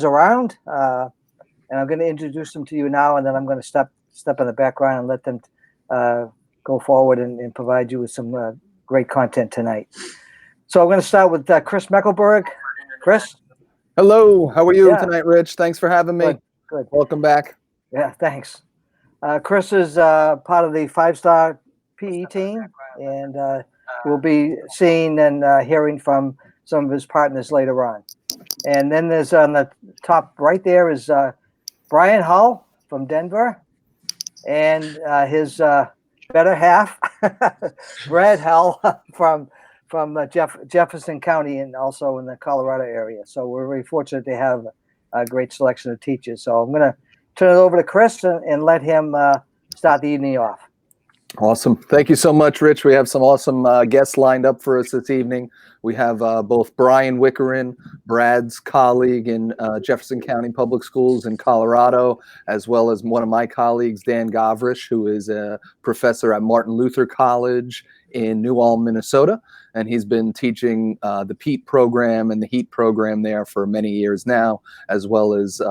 around, and I'm going to introduce them to you now, and then I'm going to step in the background and let them go forward and provide you with some great content tonight. So I'm going to start with Chris Meckelberg. Chris? Hello, how are you tonight, Rich? Thanks for having me. Good. Welcome back. Yeah, thanks. Chris is part of the five-star PE team, and we'll be seeing and hearing from some of his partners later on. And then there's on the top right there is Brian Hull from Denver, and his better half, Brad Hull from Jefferson County and also in the Colorado area. So we're very fortunate to have a great selection of teachers. So I'm going to turn it over to Chris and let him start the evening off. Awesome. Thank you so much, Rich. We have some awesome guests lined up for us this evening. We have both Brian Wickerin, Brad's colleague in Jefferson County Public Schools in Colorado, as well as one of my colleagues, Dan Gavrish, who is a professor at Martin Luther College in New Ulm, Minnesota. And he's been teaching the PEAT program and the HEAT program there for many years now, as well as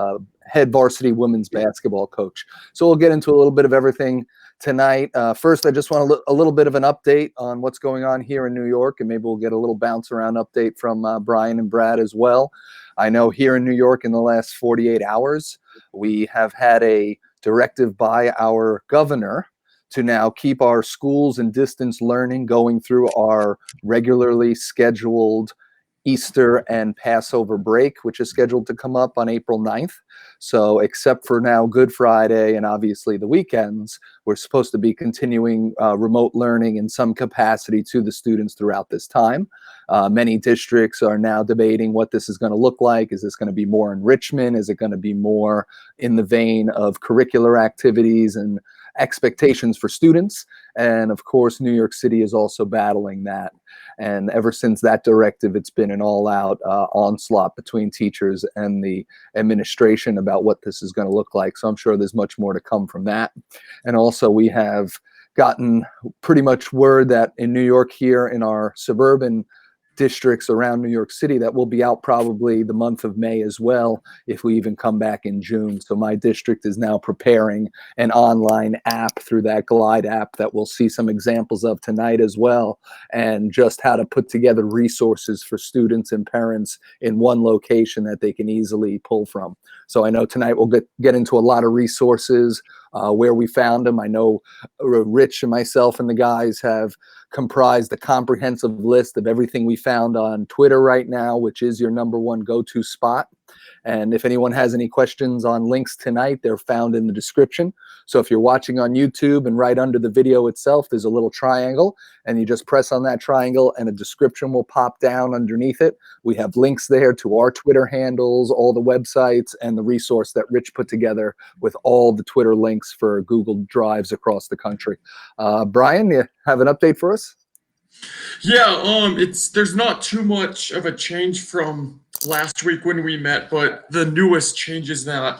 head varsity women's basketball coach. So we'll get into a little bit of everything tonight. First, I just want a little bit of an update on what's going on here in New York, and maybe we'll get a little bounce around update from Brian and Brad as well. I know here in New York in the last 48 hours, we have had a directive by our governor to now keep our schools and distance learning going through our regularly scheduled Easter and Passover break, which is scheduled to come up on April 9th. So except for now Good Friday and obviously the weekends, we're supposed to be continuing remote learning in some capacity to the students throughout this time. Many districts are now debating what this is going to look like. Is this going to be more enrichment? Is it going to be more in the vein of curricular activities and expectations for students? And of course, New York City is also battling that. And ever since that directive, it's been an all-out onslaught between teachers and the administration about what this is going to look like. So I'm sure there's much more to come from that. And also we have gotten pretty much word that in New York here in our suburban districts around New York City that will be out probably the month of May as well, if we even come back in June. So my district is now preparing an online app through that Glide app that we'll see some examples of tonight as well, and just how to put together resources for students and parents in one location that they can easily pull from. So I know tonight we'll get into a lot of resources, where we found them. I know Rich and myself and the guys have comprised a comprehensive list of everything we found on Twitter right now, which is your #1 go-to spot. And if anyone has any questions on links tonight, they're found in the description. So if you're watching on YouTube and right under the video itself, there's a little triangle, and you just press on that triangle and a description will pop down underneath it. We have links there to our Twitter handles, all the websites, and the resource that Rich put together with all the Twitter links for Google Drives across the country. Brian, you have an update for us? Yeah, there's not too much of a change from last week when we met, but the newest change is that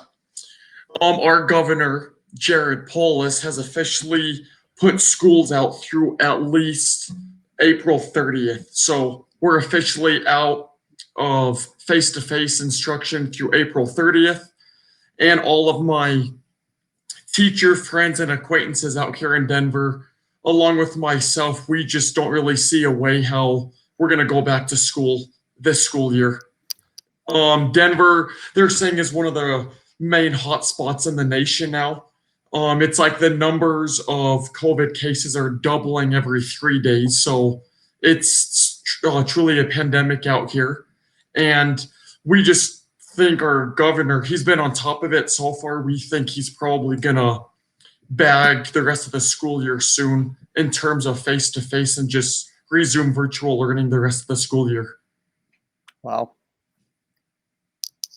our governor, Jared Polis, has officially put schools out through at least April 30th. So we're officially out of face-to-face instruction through April 30th. And all of my teacher friends and acquaintances out here in Denver, along with myself, we just don't really see a way how we're going to go back to school this school year. Denver, they're saying, is one of the main hotspots in the nation now. It's like the numbers of COVID cases are doubling every 3 days. So it's truly a pandemic out here. And we just think our governor, he's been on top of it so far. We think he's probably going to bag the rest of the school year soon in terms of face-to-face and just resume virtual learning the rest of the school year. Wow.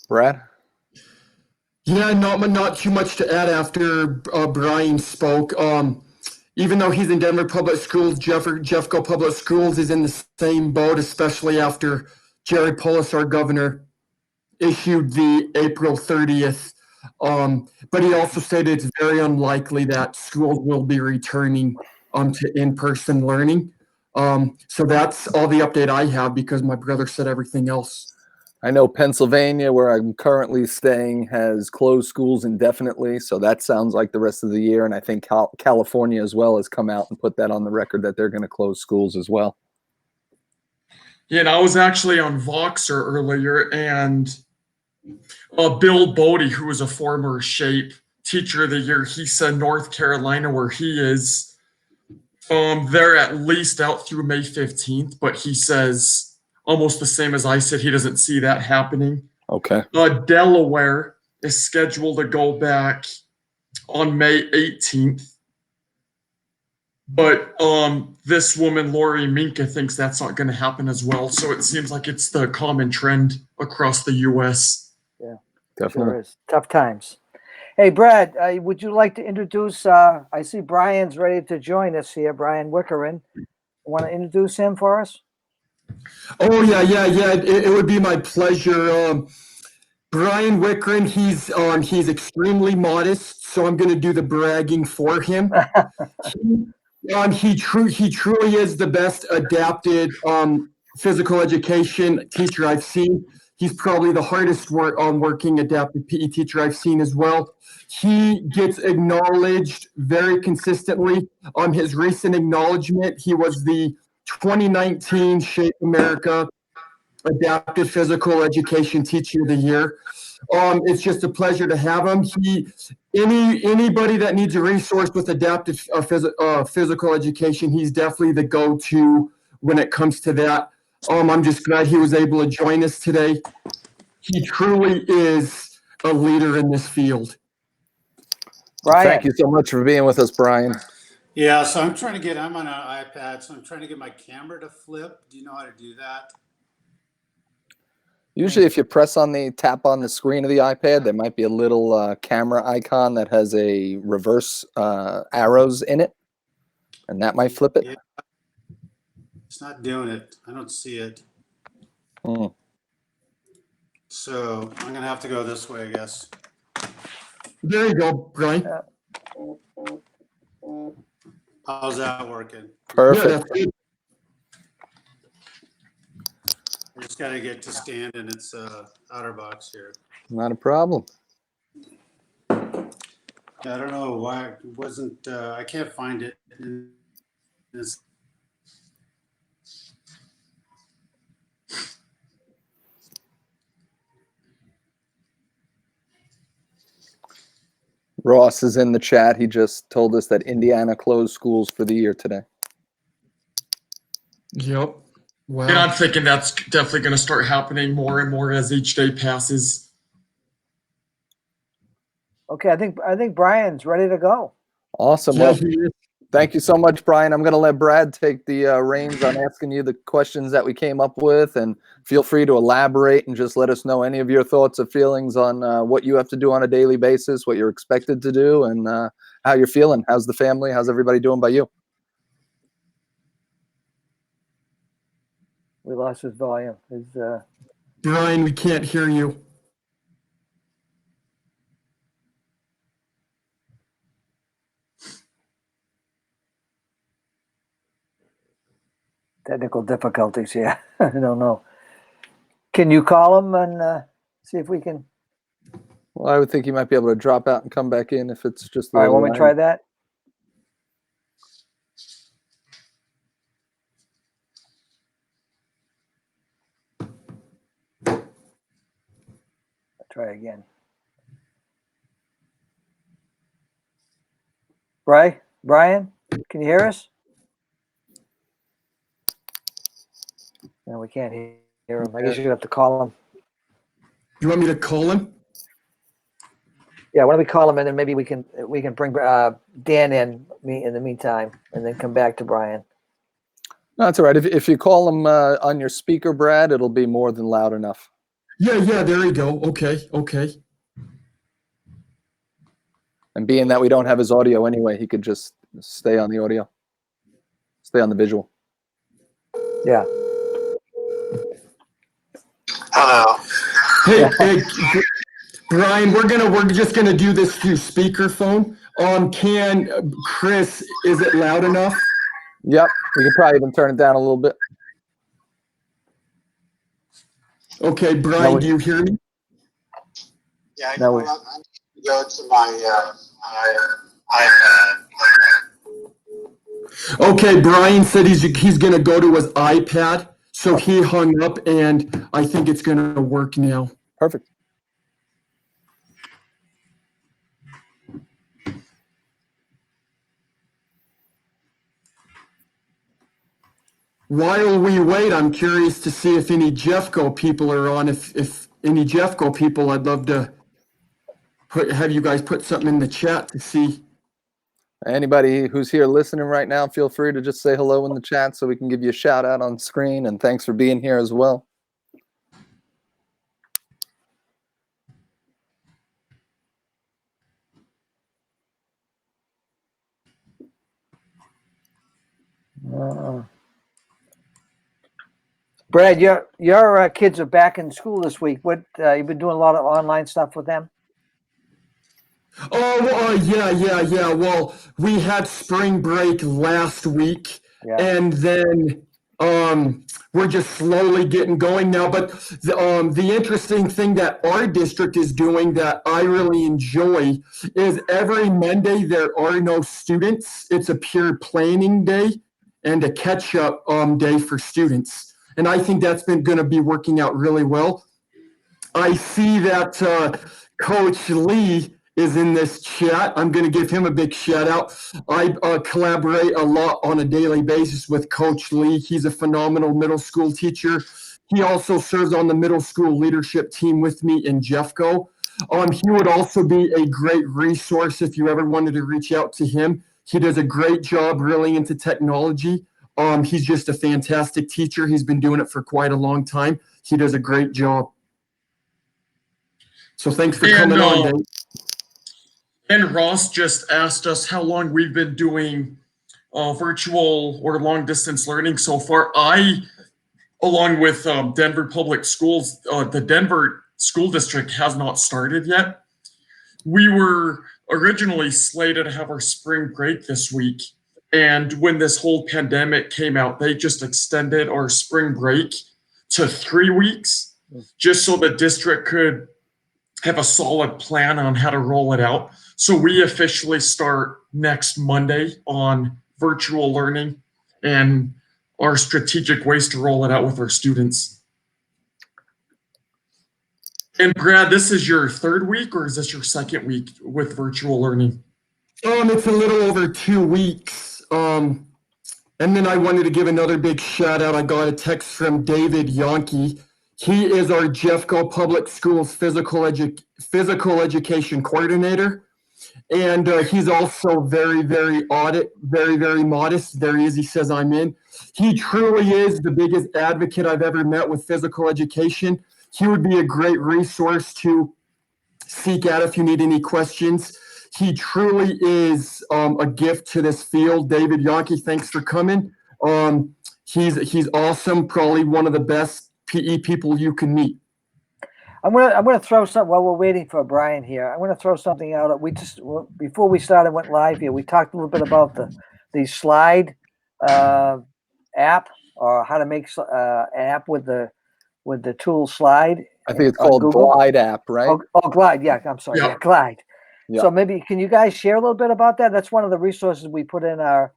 Brad? Yeah, not too much to add after Brian spoke. Even though he's in Denver Public Schools, Jeffco Public Schools is in the same boat, especially after Jared Polis, our governor, issued the April 30th. But he also said it's very unlikely that schools will be returning to in-person learning. So that's all the update I have because my brother said everything else. I know Pennsylvania, where I'm currently staying, has closed schools indefinitely. So that sounds like the rest of the year. And I think California as well has come out and put that on the record that they're going to close schools as well. Yeah, and I was actually on Voxer earlier, and Bill Bodie, who was a former SHAPE Teacher of the Year, he said North Carolina, where he is, they're at least out through May 15th, but he says almost the same as I said, he doesn't see that happening. Okay. Delaware is scheduled to go back on May 18th. But this woman, Lori Minka, thinks that's not going to happen as well. So it seems like it's the common trend across the U.S. Yeah, Definitely. sure is. Tough times. Hey, Brad, would you like to introduce? I see Brian's ready to join us here. Brian Wickerin. Want to introduce him for us? Oh yeah. It would be my pleasure. Brian Wickerin, he's extremely modest, so I'm going to do the bragging for him. He truly is the best adapted physical education teacher I've seen. He's probably the hardest working adapted PE teacher I've seen as well. He gets acknowledged very consistently. On his recent acknowledgement, he was the 2019 Shape America Adapted Physical Education Teacher of the Year. It's just a pleasure to have him. Anybody that needs a resource with adaptive physical education, he's definitely the go-to when it comes to that. I'm just glad he was able to join us today. He truly is a leader in this field. Brian. Thank you so much for being with us, Brian. Yeah, so I'm on an iPad, so I'm trying to get my camera to flip. Do you know how to do that? Usually if you tap on the screen of the iPad, there might be a little camera icon that has a reverse arrows in it, and that might flip it. Yeah. It's not doing it. I don't see it. Mm. So I'm going to have to go this way, I guess. There you go, Brian. How's that working? Perfect. Yeah, that's good. I just got to get to stand in its outer box here. Not a problem. Yeah, I don't know why it wasn't, I can't find it in this. Ross is in the chat. He just told us that Indiana closed schools for the year today. Yep. Wow. And I'm thinking that's definitely going to start happening more and more as each day passes. Okay, I think Brian's ready to go. Awesome. Yeah, Well, he is. thank you so much, Brian. I'm going to let Brad take the reins on asking you the questions that we came up with, and feel free to elaborate and just let us know any of your thoughts or feelings on what you have to do on a daily basis, what you're expected to do, and how you're feeling. How's the family? How's everybody doing by you? We lost his volume. Brian, we can't hear you. Technical difficulties. Yeah, I don't know. Can you call him and see if we can? Well, I would think you might be able to drop out and come back in if it's just. All right, want me to try that? I'll try again. Brian, can you hear us? No, we can't hear him. I guess you're gonna have to call him. You want me to call him? Yeah, why don't we call him and then maybe we can bring Dan in the meantime and then come back to Brian. No, that's all right. If you call him on your speaker, Brad, it'll be more than loud enough. Yeah, there you go. Okay. And being that we don't have his audio anyway, he could just stay on the audio, stay on the visual. Yeah. Hello. Hey, Brian, we're just gonna do this through speakerphone. Chris, is it loud enough? Yep, we could probably even turn it down a little bit. Okay, No, Brian, we- do you hear me? Yeah, I No, know we- what, I'm go to my iPad. Okay, Brian said he's gonna go to his iPad, so he hung up, and I think it's gonna work now. Perfect. While we wait, I'm curious to see if any Jeffco people are on. If any Jeffco people, I'd love to have you guys put something in the chat to see. Anybody who's here listening right now, feel free to just say hello in the chat so we can give you a shout out on screen. And thanks for being here as well. Brad, your kids are back in school this week. What you've been doing a lot of online stuff with them? Oh, yeah. Well, we had spring break last week, Yeah. and then we're just slowly getting going now. But the interesting thing that our district is doing that I really enjoy is every Monday there are no students. It's a pure planning day and a catch-up day for students, and I think that's been going to be working out really well. I see that Coach Lee is in this chat. I'm going to give him a big shout out. I collaborate a lot on a daily basis with Coach Lee. He's a phenomenal middle school teacher. He also serves on the middle school leadership team with me in Jeffco. He would also be a great resource if you ever wanted to reach out to him. He does a great job really into technology. He's just a fantastic teacher. He's been doing it for quite a long time. He does a great job. So thanks for coming on, Dave. And Ross just asked us how long we've been doing virtual or long distance learning so far. Along with Denver Public Schools, the Denver School District has not started yet. We were originally slated to have our spring break this week. And when this whole pandemic came out, they just extended our spring break to 3 weeks, just so the district could have a solid plan on how to roll it out. So we officially start next Monday on virtual learning and our strategic ways to roll it out with our students. And Brad, this is your third week, or is this your second week with virtual learning? It's a little over 2 weeks. And then I wanted to give another big shout out. I got a text from David Yonke. He is our Jeffco Public Schools physical education coordinator. And he's also very, very very modest. There he is. He says, I'm in. He truly is the biggest advocate I've ever met with physical education. He would be a great resource to seek out if you need any questions. He truly is a gift to this field. David Yonke, thanks for coming. He's awesome. Probably one of the best PE people you can meet. I'm gonna throw something while we're waiting for Brian here. I'm gonna throw something out. Before we started went live here, we talked a little bit about the slide app, or how to make an app with the tool slide. I think it's on called Google. Glide app, right? Oh, Glide. Yeah, I'm sorry. Yeah. Yeah, Glide. Yeah. So maybe can you guys share a little bit about that? That's one of the resources we put in our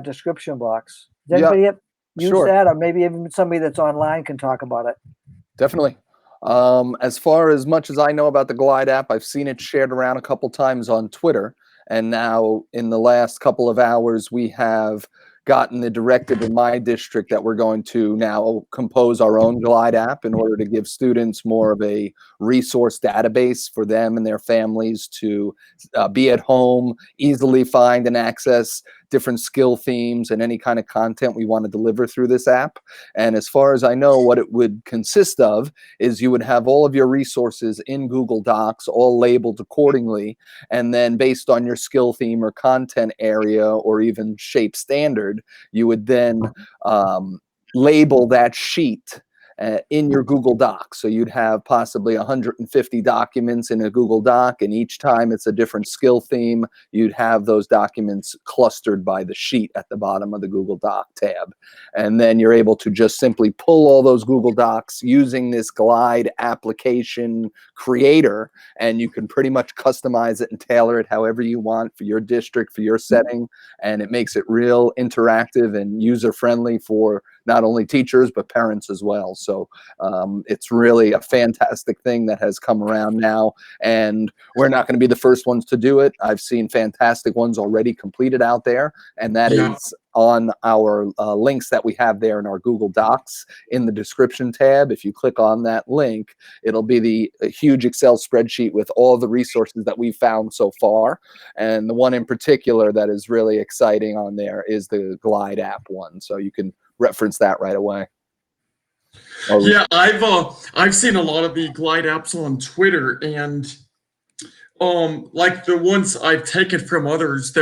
description box. Does Yeah, anybody use sure. that, or maybe even somebody that's online can talk about it? Definitely. As far as much as I know about the Glide app, I've seen it shared around a couple times on Twitter. And now in the last couple of hours, we have gotten the directive in my district that we're going to now compose our own Glide app in order to give students more of a resource database for them and their families to be at home, easily find and access different skill themes and any kind of content we want to deliver through this app. And as far as I know, what it would consist of is you would have all of your resources in Google Docs, all labeled accordingly. And then based on your skill theme or content area or even shape standard, you would then label that sheet in your Google Doc. So you'd have possibly 150 documents in a Google Doc, and each time it's a different skill theme. You'd have those documents clustered by the sheet at the bottom of the Google Doc tab. And then you're able to just simply pull all those Google Docs using this Glide application creator, and you can pretty much customize it and tailor it however you want for your district, for your setting. And it makes it real interactive and user-friendly for not only teachers, but parents as well. So it's really a fantastic thing that has come around now. And we're not going to be the first ones to do it. I've seen fantastic ones already completed out there. And that is on our links that we have there in our Google Docs in the description tab. If you click on that link, it'll be the huge Excel spreadsheet with all the resources that we've found so far. And the one in particular that is really exciting on there is the Glide app one. So you can reference that right away. Yeah, I've seen a lot of the Glide apps on Twitter, and like the ones I've taken from others,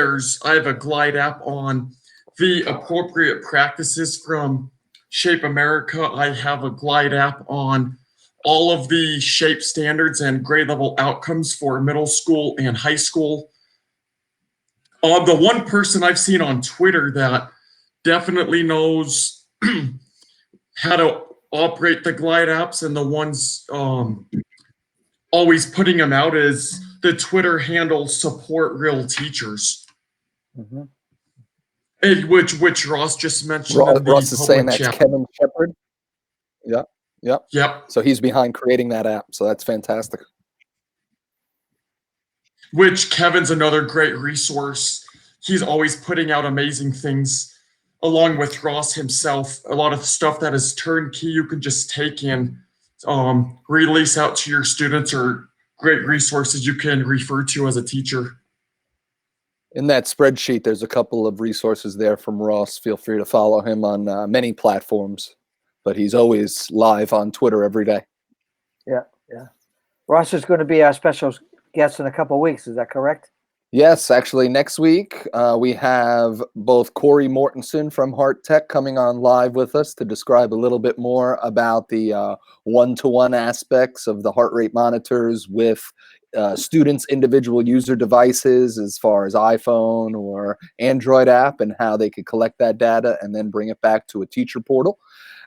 I have a Glide app on the appropriate practices from Shape America. I have a Glide app on all of the SHAPE standards and grade level outcomes for middle school and high school. The one person I've seen on Twitter that definitely knows how to operate the Glide apps, and the ones always putting them out, is the Twitter handle Support Real Teachers. And which Ross just mentioned. Ross is saying that's Kevin Shepard. Yep. So he's behind creating that app. So that's fantastic. Which Kevin's another great resource. He's always putting out amazing things, along with Ross himself. A lot of stuff that is turnkey, you can just take and release out to your students, or great resources you can refer to as a teacher. In that spreadsheet, there's a couple of resources there from Ross. Feel free to follow him on many platforms, but he's always live on Twitter every day. Yeah. Ross is going to be our special guest in a couple of weeks. Is that correct? Yes, actually, next week we have both Corey Mortensen from Heart Tech coming on live with us to describe a little bit more about the one-to-one aspects of the heart rate monitors with students' individual user devices, as far as iPhone or Android app, and how they could collect that data and then bring it back to a teacher portal.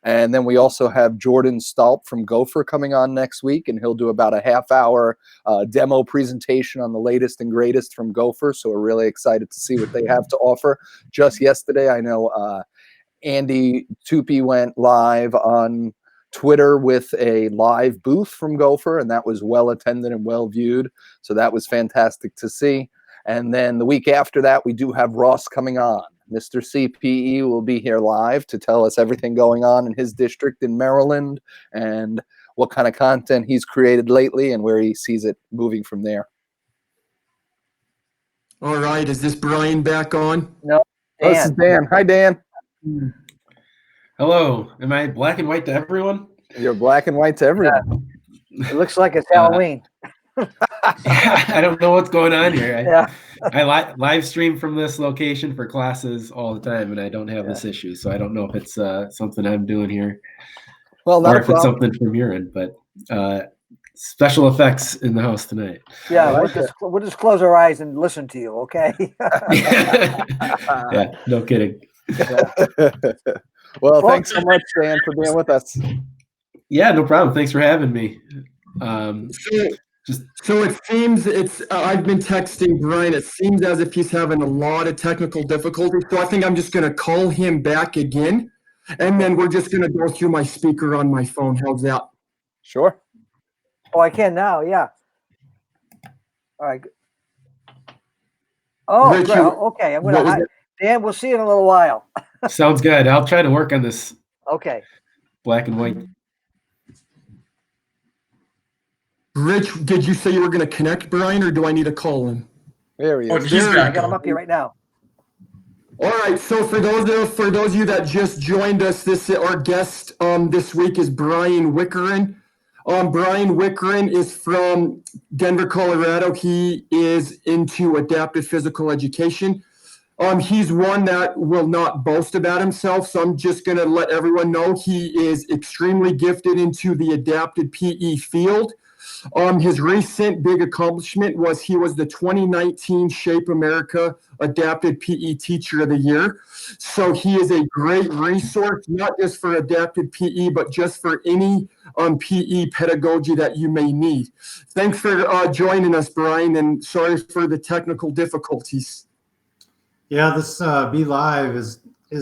And then we also have Jordan Stolp from Gopher coming on next week, and he'll do about a half-hour demo presentation on the latest and greatest from Gopher. So we're really excited to see what they have to offer. Just yesterday, I know Andy Tupy went live on Twitter with a live booth from Gopher, and that was well attended and well viewed. So that was fantastic to see. And then the week after that, we do have Ross coming on. Mr. CPE will be here live to tell us everything going on in his district in Maryland and what kind of content he's created lately and where he sees it moving from there. All right, is this Brian back on? No. Oh, this is Dan. Hi, Dan. Hello. Am I black and white to everyone? You're black and white to everyone. It looks like it's Halloween. I don't know what's going on here. Yeah. I live stream from this location for classes all the time, and I don't have this issue, so I don't know if it's something I'm doing here, Well, not or a if it's problem. something from your end. But special effects in the house tonight. Yeah, we'll just close our eyes and listen to you, okay? Yeah, no kidding. Well, thanks so much, Dan, for being with us. Yeah, no problem. Thanks for having me. So it seems I've been texting Brian. It seems as if he's having a lot of technical difficulties. So I think I'm just going to call him back again, and then we're just going to go through my speaker on my phone. How's that? Sure. Oh, I can now, yeah. All right. Oh, Rich, great. Okay. I'm what was gonna it? Dan, we'll see you in a little while. Sounds good. I'll try to work on this Okay. black and white. Rich, did you say you were going to connect Brian, or do I need to call him? There he Oh, is. he's I back got him on. up here right now. All right. So for those of you that just joined us, our guest this week is Brian Wickerin. Brian Wickerin is from Denver, Colorado. He is into adaptive physical education. He's one that will not boast about himself, so I'm just going to let everyone know he is extremely gifted into the adapted PE field. His recent big accomplishment was he was the 2019 Shape America Adapted PE Teacher of the Year. So he is a great resource, not just for adapted PE, but just for any PE pedagogy that you may need. Thanks for joining us, Brian, and sorry for the technical difficulties. Yeah, this Be Live is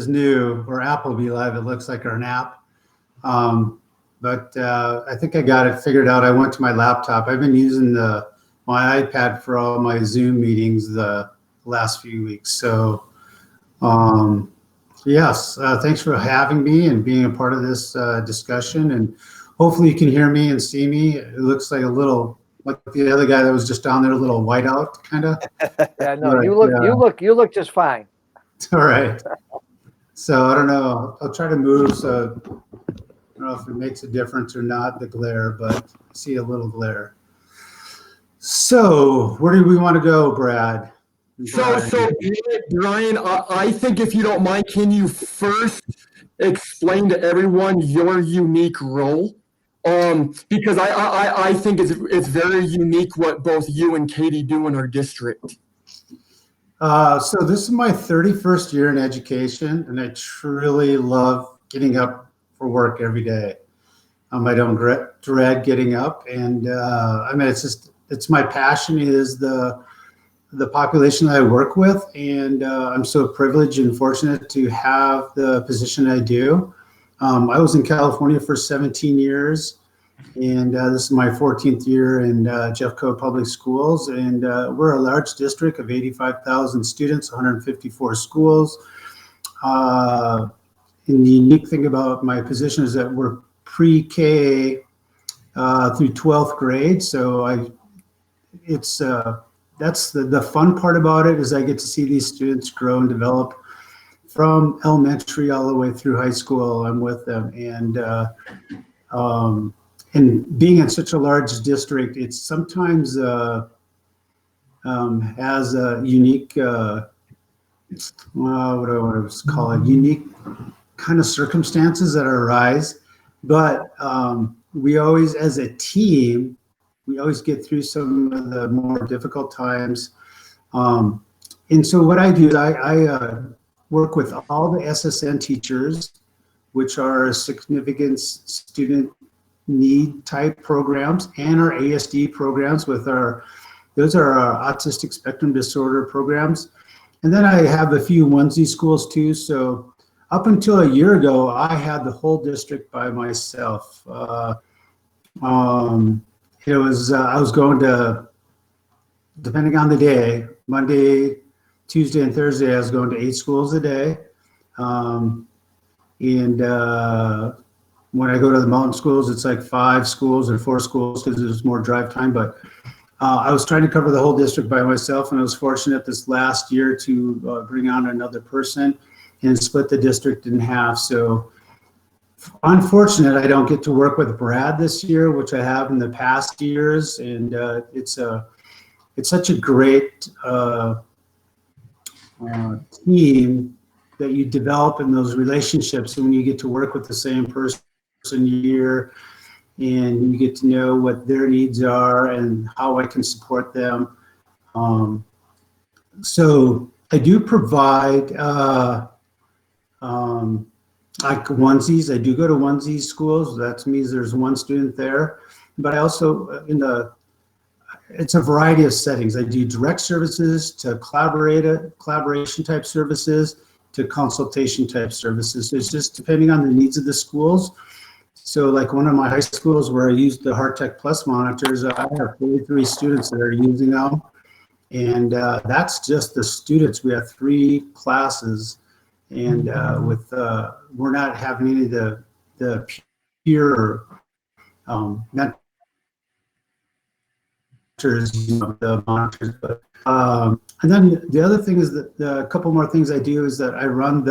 new, or Apple Be Live. It looks like an app. But I think I got it figured out. I went to my laptop. I've been using my iPad for all my Zoom meetings the last few weeks. So yes, thanks for having me and being a part of this discussion. And hopefully you can hear me and see me. It looks like a little, like the other guy that was just down there, a little whiteout kind of. Yeah, no, Right, you look just fine. All right. So I don't know. I'll try to move. So I don't know if it makes a difference or not, the glare, but I see a little glare. So where do we want to go, Brad? So Brian, I think if you don't mind, can you first explain to everyone your unique role? Because I think it's very unique what both you and Katie do in our district. So this is my 31st year in education, and I truly love getting up for work every day. I don't dread getting up, and I mean, it's my passion is the population that I work with, and I'm so privileged and fortunate to have the position I do. I was in California for 17 years, and this is my 14th year in Jeffco Public Schools, and we're a large district of 85,000 students, 154 schools. And the unique thing about my position is that we're pre-K through 12th grade. So that's the fun part about it is I get to see these students grow and develop from elementary all the way through high school. I'm with them, and being in such a large district, it's sometimes has a unique, what do I want to call it, unique kind of circumstances that arise. But we always, as a team, we always get through some of the more difficult times. And so what I do is I work with all the SSN teachers, which are significant student need type programs, and our ASD programs those are our autistic spectrum disorder programs. And then I have a few onesie schools too. So up until a year ago, I had the whole district by myself. It was, I was going to, depending on the day, Monday, Tuesday, and Thursday, I was going to 8 schools a day. When I go to the mountain schools, it's like 5 schools or 4 schools because there's more drive time. But I was trying to cover the whole district by myself, and I was fortunate this last year to bring on another person and split the district in half. So unfortunate, I don't get to work with Brad this year, which I have in the past years, and it's such a great team that you develop in those relationships, and when you get to work with the same person year, and you get to know what their needs are and how I can support them. So I do provide like onesies. I do go to onesie schools. That means there's one student there, but I also it's a variety of settings. I do direct services to collaboration type services to consultation type services. So it's just depending on the needs of the schools. So like one of my high schools where I used the HeartTech Plus monitors, I have 43 students that are using them. And that's just the students. We have 3 classes, and we're not having any of the peer mentors, the monitors. But and then the other thing is that a couple more things I do is that I run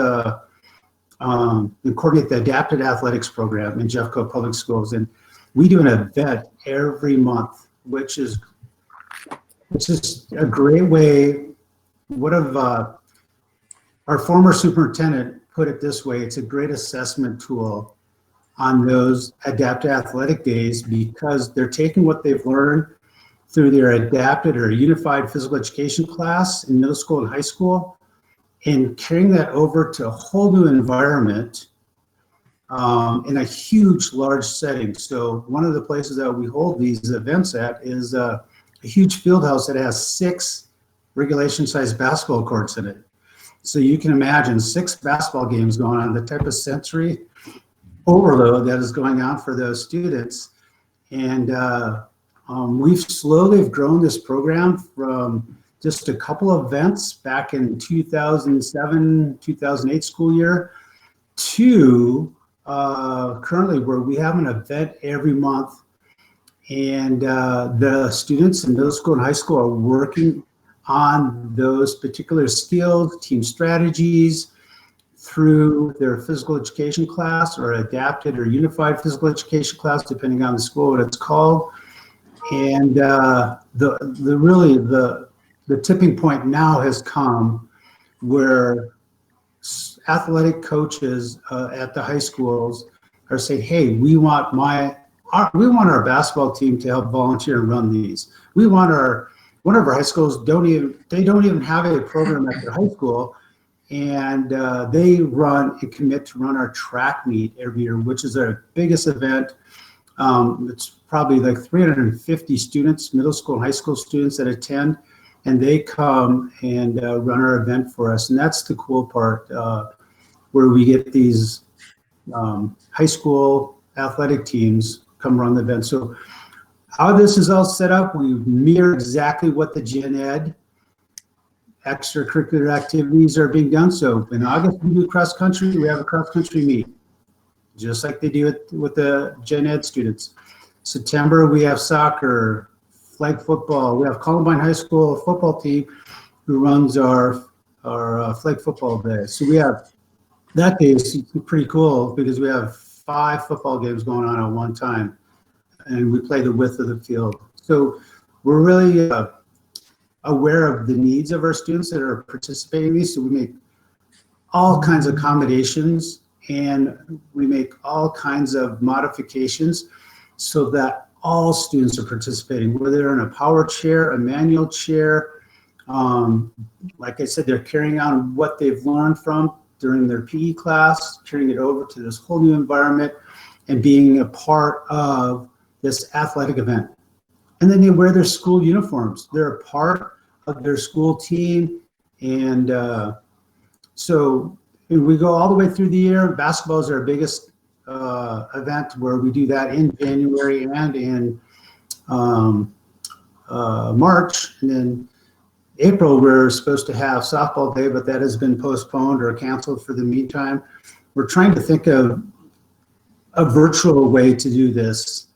and coordinate the adapted athletics program in Jeffco Public Schools, and we do an event every month, which is a great way. our former superintendent put it this way: it's a great assessment tool on those adaptive athletic days because they're taking what they've learned through their adapted or unified physical education class in middle school and high school and carrying that over to a whole new environment in a huge, large setting. So one of the places that we hold these events at is a huge field house that has 6 regulation-sized basketball courts in it. So you can imagine 6 basketball games going on, the type of sensory overload that is going on for those students. And we've slowly grown this program from just a couple of events back in 2007, 2008 school year to currently where we have an event every month. And the students in middle school and high school are working on those particular skills, team strategies, through their physical education class or adapted or unified physical education class, depending on the school, what it's called. And the tipping point now has come where athletic coaches at the high schools are saying, "Hey, we want our basketball team to help volunteer and run these. We want one of our high schools don't even have a program at their high school, and they run and commit to run our track meet every year, which is our biggest event. It's probably like 350 students, middle school and high school students that attend, and they come and run our event for us. And that's the cool part, where we get these high school athletic teams come run the event. So how this is all set up, we mirror exactly what the Gen Ed extracurricular activities are being done. So in August, we do cross country, we have a cross country meet, just like they do it with the Gen Ed students. September, we have soccer, flag football. We have Columbine High School football team who runs our flag football day. So we have, that day is pretty cool because we have 5 football games going on at one time, and we play the width of the field. So we're really aware of the needs of our students that are participating in these. So we make all kinds of accommodations and we make all kinds of modifications so that all students are participating, whether they're in a power chair, a manual chair. Like I said, they're carrying on what they've learned from during their PE class, carrying it over to this whole new environment and being a part of this athletic event. And then they wear their school uniforms. They're a part of their school team. And so we go all the way through the year. Basketball is our biggest event, where we do that in January and in March. And then April, we're supposed to have softball day, but that has been postponed or canceled for the meantime. We're trying to think of a virtual way to do this.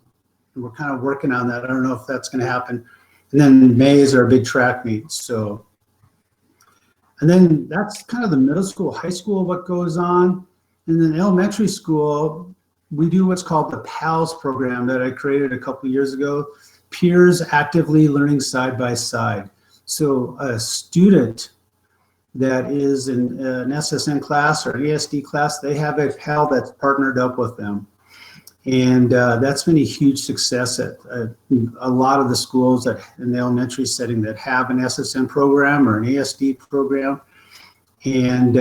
We're kind of working on that. I don't know if that's going to happen. And then May is our big track meet. So, and then that's kind of the middle school, high school, what goes on. And then elementary school, we do what's called the PALS program that I created a couple of years ago, Peers Actively Learning Side by Side. So a student that is in an SSN class or an ASD class, they have a PAL that's partnered up with them. And that's been a huge success at a lot of the schools that in the elementary setting that have an SSN program or an ASD program. And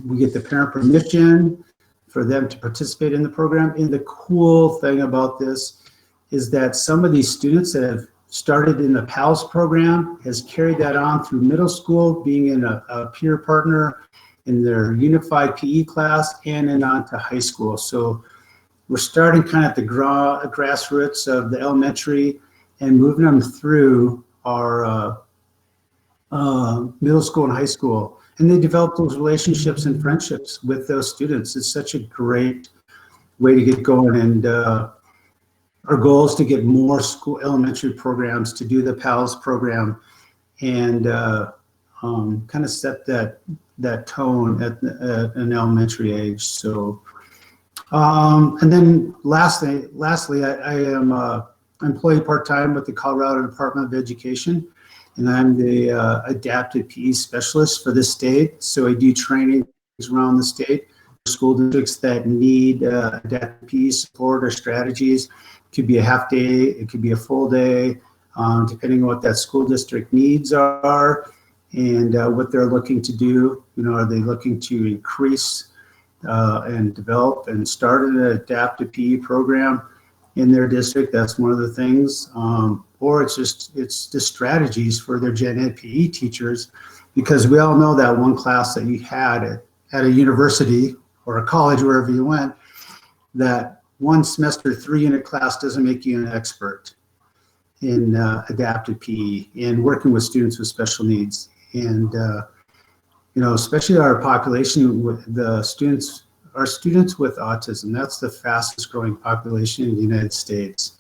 we get the parent permission for them to participate in the program. And the cool thing about this is that some of these students that have started in the PALS program has carried that on through middle school, being in a peer partner in their unified PE class and then on to high school. So we're starting kind of at the grassroots of the elementary and moving them through our middle school and high school. And they develop those relationships and friendships with those students. It's such a great way to get going. And our goal is to get more school elementary programs to do the PALS program and kind of set that tone at an elementary age. So, and then lastly, I am employed part-time with the Colorado Department of Education. and I'm the adapted PE specialist for the state. So I do trainings around the state for school districts that need adapted PE support or strategies. It could be a half day, it could be a full day, depending on what that school district needs are and what they're looking to do. You know, are they looking to increase and develop and start an adaptive PE program in their district? That's one of the things. Or it's just strategies for their gen ed PE teachers, because we all know that one class that you had at a university or a college, wherever you went, that one semester 3-unit class doesn't make you an expert in adaptive PE and working with students with special needs. And you know, especially our population with the students, our students with autism, that's the fastest growing population in the United States.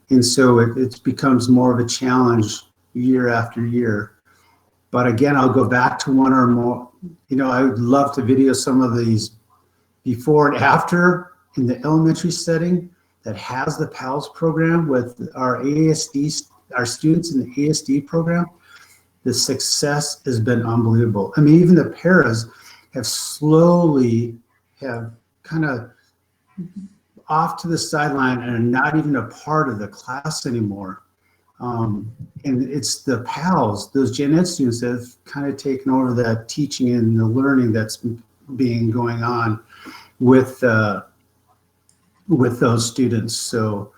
And so it becomes more of a challenge year after year. But again, I'll go back to one or more, you know, I would love to video some of these before and after in the elementary setting that has the PALS program with our ASD, our students in the ASD program. The success has been unbelievable. I mean, even the paras have slowly kind of off to the sideline and are not even a part of the class anymore. And it's the PALS, those gen ed students that have kind of taken over that teaching and the learning that's being going on with those students. So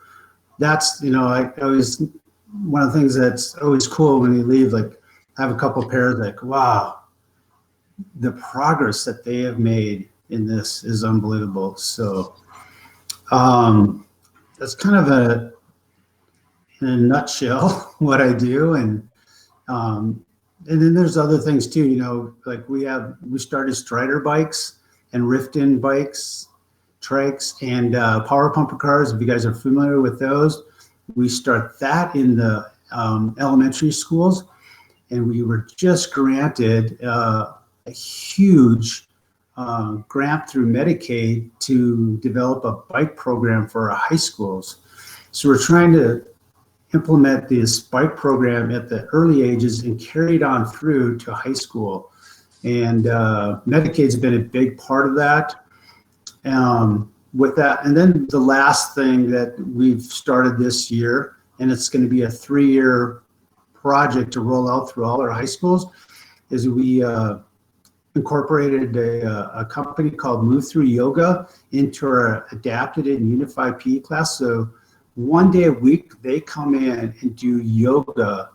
that's, you know, I always, one of the things that's always cool when you leave, like I have a couple of pairs like, wow, the progress that they have made in this is unbelievable. So that's kind of in a nutshell what I do. And then there's other things too, you know, like we started Strider bikes and Riften bikes, trikes, and power pumper cars. If you guys are familiar with those, we start that in the elementary schools. And we were just granted a huge grant through Medicaid to develop a bike program for our high schools. So we're trying to implement this bike program at the early ages and carry it on through to high school. And Medicaid's been a big part of that. With that, and then the last thing that we've started this year, and it's going to be a 3-year project to roll out through all our high schools, is we incorporated a company called Move Through Yoga into our adapted and unified PE class. So one day a week, they come in and do yoga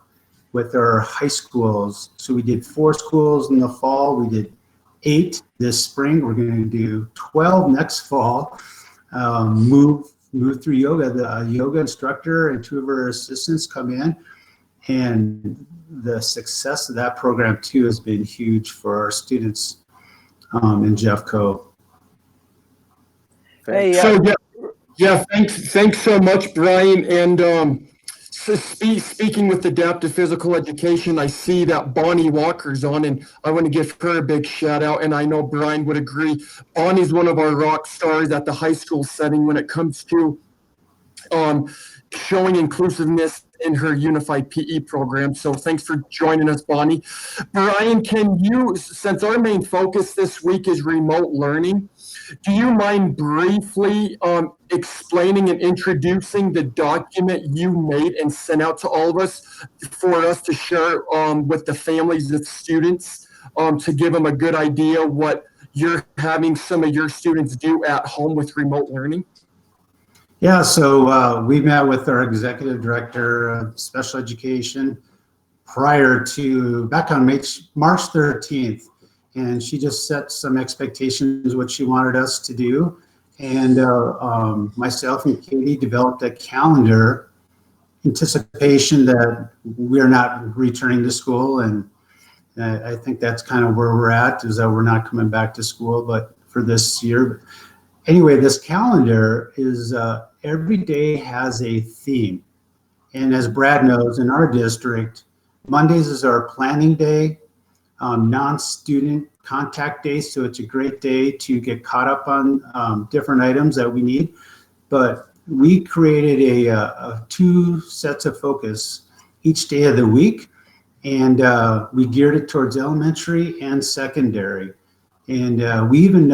with our high schools. So we did 4 schools in the fall. We did 8 this spring. We're going to do 12 next fall. Move Through Yoga, the yoga instructor and 2 of our assistants come in. And the success of that program too has been huge for our students in Jeffco. Hey, So yeah, thanks so much, Brian. And so speaking with adaptive physical education, I see that Bonnie Walker's on, and I want to give her a big shout out. And I know Brian would agree. Bonnie's one of our rock stars at the high school setting when it comes to showing inclusiveness in her unified PE program. So thanks for joining us, Bonnie. Brian, can you, since our main focus this week is remote learning, do you mind briefly explaining and introducing the document you made and sent out to all of us for us to share with the families of students to give them a good idea what you're having some of your students do at home with remote learning? Yeah, so we met with our executive director of special education back on March 13th. And she just set some expectations, what she wanted us to do. And myself and Katie developed a calendar, anticipation that we're not returning to school. And I think that's kind of where we're at, is that we're not coming back to school, but for this year. Anyway, this calendar is every day has a theme. And as Brad knows, in our district, Mondays is our planning day, non-student contact day. So it's a great day to get caught up on different items that we need. But we created a 2 sets of focus each day of the week. and we geared it towards elementary and secondary. And we even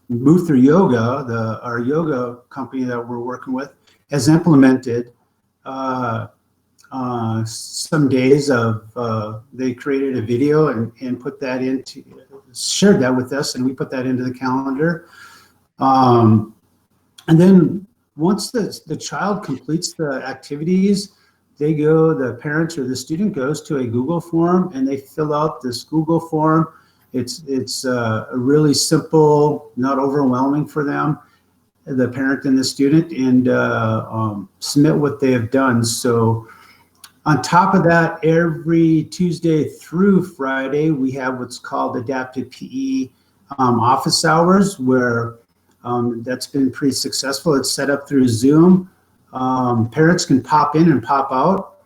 Muther Yoga, our yoga company that we're working with, has implemented some days of, they created a video and put that into, shared that with us, and we put that into the calendar. And then once the child completes the activities, the parents or the student goes to a Google form and they fill out this Google form. It's really simple, not overwhelming for them, the parent and the student, and submit what they have done. So on top of that, every Tuesday through Friday, we have what's called adaptive PE office hours, where that's been pretty successful. It's set up through Zoom. Parents can pop in and pop out,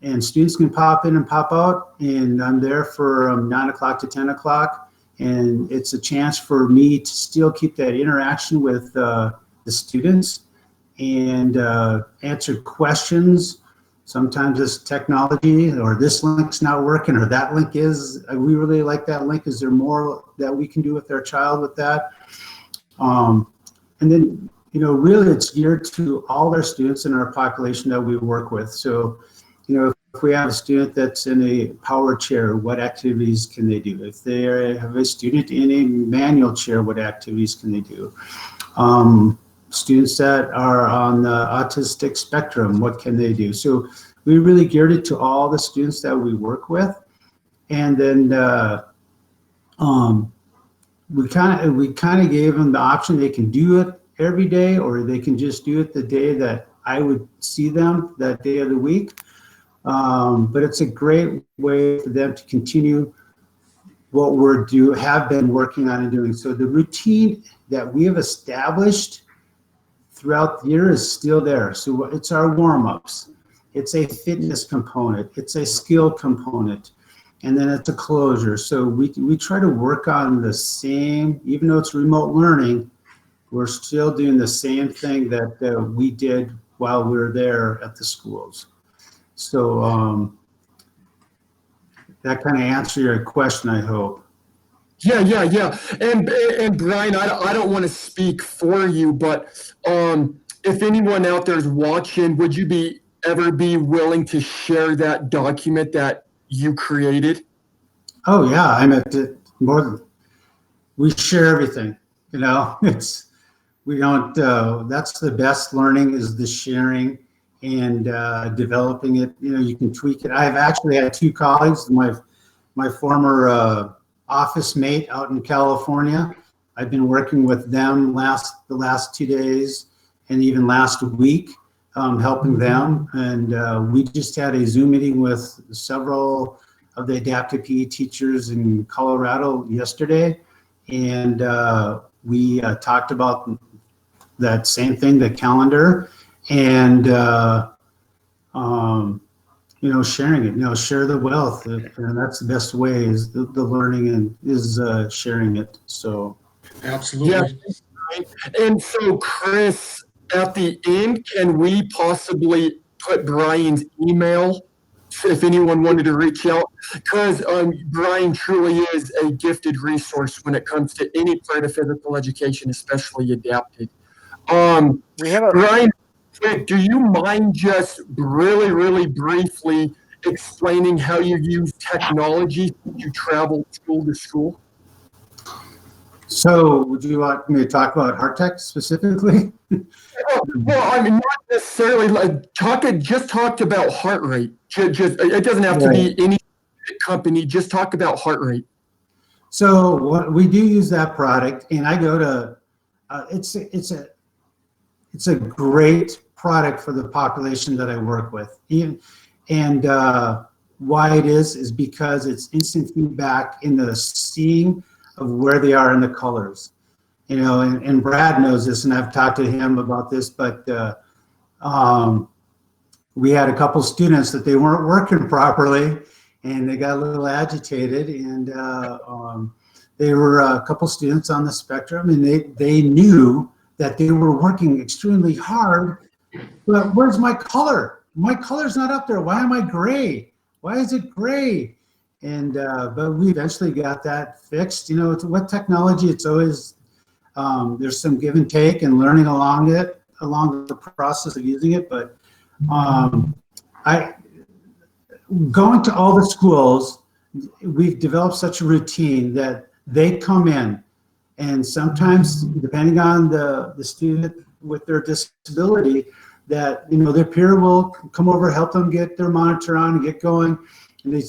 and students can pop in and pop out, and I'm there for 9 o'clock to 10 o'clock, and it's a chance for me to still keep that interaction with the students and answer questions. Sometimes it's technology, or this link's not working, or that link is, we really like that link. Is there more that we can do with our child with that? And then, really it's geared to all our students in our population that we work with. So, if we have a student that's in a power chair, what activities can they do? If they have a student in a manual chair, what activities can they do? Students that are on the autistic spectrum, what can they do? So we really geared it to all the students that we work with. And then we kind of gave them the option. They can do it every day, or they can just do it the day that I would see them, that day of the week. But it's a great way for them to continue what have been working on and doing. So the routine that we have established throughout the year is still there. So it's our warm-ups. It's a fitness component. It's a skill component. And then it's a closure. So we try to work on the same, even though it's remote learning, we're still doing the same thing that we did while we were there at the schools. So that kind of answers your question, I hope. Yeah. And Brian, I don't want to speak for you, but if anyone out there is watching, would you ever be willing to share that document that you created? Oh yeah, I'm at more than, we share everything. We don't. That's the best learning, is the sharing and developing it. You can tweak it. I've actually had 2 colleagues, my former office mate out in California. I've been working with them the last 2 days and even last week, helping them. And we just had a Zoom meeting with several of the adaptive PE teachers in Colorado yesterday. And we talked about that same thing, the calendar, and sharing it. Share the wealth, and that's the best way, is the learning, and is sharing it. So Absolutely. Yeah. And so, Chris, at the end, can we possibly put Brian's email if anyone wanted to reach out? Because Brian truly is a gifted resource when it comes to any part of physical education, especially adapted. We have a Brian, do you mind just really, really briefly explaining how you use technology to travel school to school? So would you like me to talk about HeartTech specifically? Well, I mean, not necessarily. Just talked about heart rate. It doesn't have to be any company. Just talk about heart rate. So we do use that product, and I go to. It's a great product for the population that I work with. And why it is because it's instant feedback in the seeing of where they are in the colors. And Brad knows this, and I've talked to him about this, but we had a couple students that they weren't working properly, and they got a little agitated, and they were a couple students on the spectrum, and they knew that they were working extremely hard, but where's my color? My color's not up there. Why am I gray? Why is it gray? And but we eventually got that fixed. You know, with technology, it's always there's some give and take and learning along the process of using it. But I going to all the schools, we've developed such a routine that they come in, and sometimes depending on the student with their disability, that their peer will come over, help them get their monitor on and get going, and they